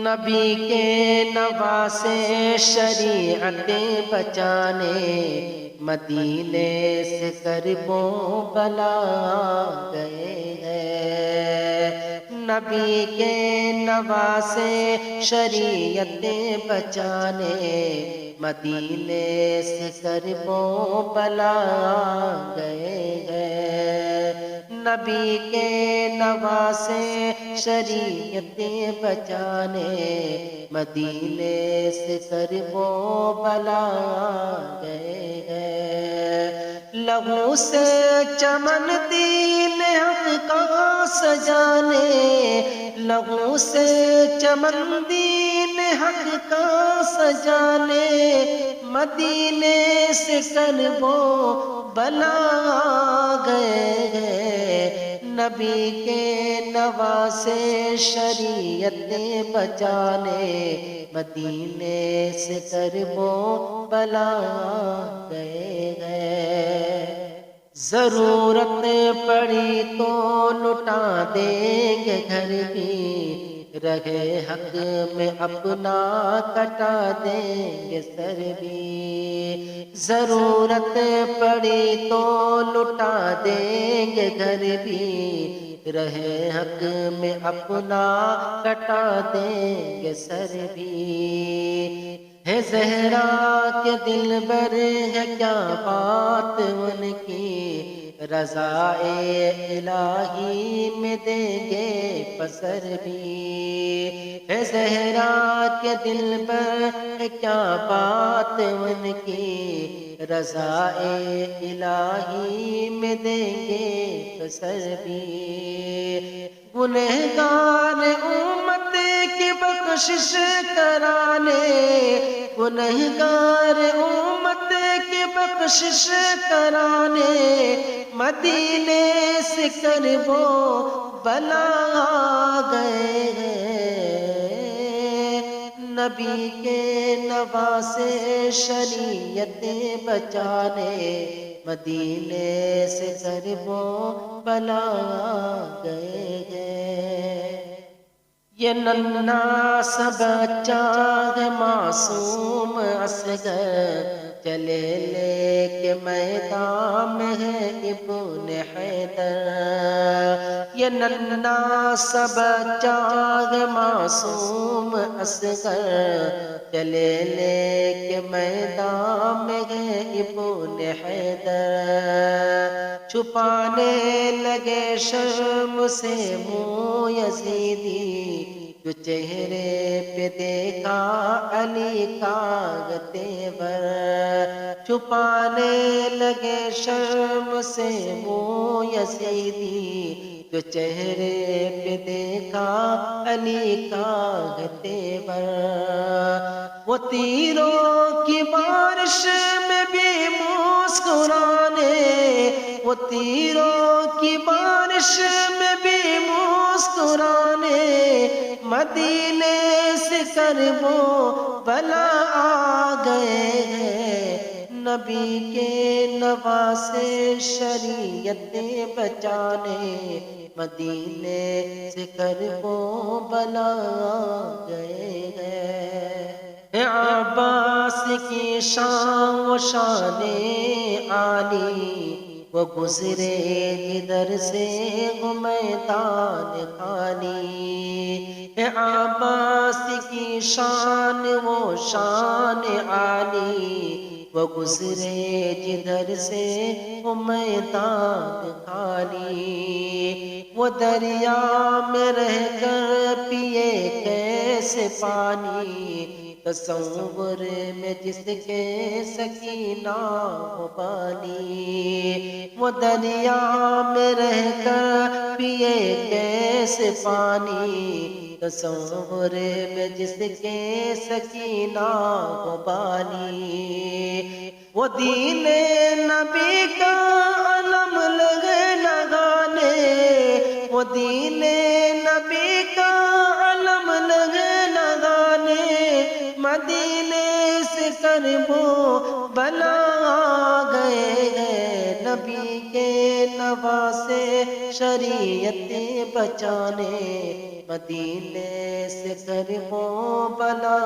نبی کے نواسے شریعت بچانے، مدینے سے کربوں بلا گئے ہیں۔ نبی کے نواسے شریعت بچانے، مدینے سے کربوں بلا گئے ہیں۔ نبی کے نواسے شریعت بچانے، مدینے سے کربوں بلا گئے ہیں۔ لہو سے چمن دین حق کا سجانے، لہو سے چمن دین حق کا سجانے، مدینے سے کربوں بلا گئے ہیں۔ نبی کے نواسے شریعت بچانے، مدینے سے کربوں بلا گئے ہیں۔ ضرورت پڑی تو لٹا دیں گے گھر بھی، رہے حق میں اپنا کٹا دیں گے سر بھی۔ ضرورت پڑی تو لٹا دیں گے گھر بھی، رہے حق میں اپنا کٹا دیں گے سر بھی۔ ہے زہرا کے دلبر ہے کیا بات ان کی، رضا الہی میں دیں گے پسر بھی۔ ہے زہرا کے دلبر ہے کیا بات ان کی، رضا الہی میں دیں گے پسر بھی۔ گنہگار امت کی بخشش کرانے، گنہگار امت کی بخشش کرانے، مدینے سے کربوں بلا گئے ہیں۔ نبی کے نواسے شریعت بچانے، مدینے سے کربوں بلا گئے ہیں۔ یہ ننھا سا بچہ ہے معصوم اصغر، چلے لے کے میدان میں ہے ابن حیدر۔ یہ ننھا سا بچہ ہے معصوم اصغر، چلے لے کے میدان میں ہے ابن حیدر۔ چھپانے لگے شرم سے منہ یزیدی، جو چہرے پہ دیکھا علی کا تیور۔ چھپانے لگے شرم سے منہ یزیدی، جو چہرے پہ دیکھا علی کا تیور۔ وہ تیروں کی بارش میں بھی مسکرانے، وہ تیروں کی بارش میں بھی مسکرانے، مدینے سے کربوں بلا گئے ہیں۔ نبی کے نواسے شریعت بچانے، مدینے سے کربوں بلا گئے ہیں۔ عباس کی شان و شان عالی، وہ گزرے جدھر سے وہ میدان خالی۔ عباس کی شان و شان عالی، وہ گزرے جدھر سے وہ میدان خالی۔ وہ دریا میں رہ کر پیے کیسے پانی، تصور میں جس کے سکینہ ہو پانی۔ وہ دریا میں رہ کر پیے کیسے پانی، تصور میں جس کے سکینہ ہو پانی۔ وہ دین نبی کا علم لگے لگانے، وہ دین نبی کا علم لگے لگانے، مدینے سے کربوں بلا گئے ہیں۔ نبی کے ہوا سے شریعت بچانے، مدینے سے کر وہ بلا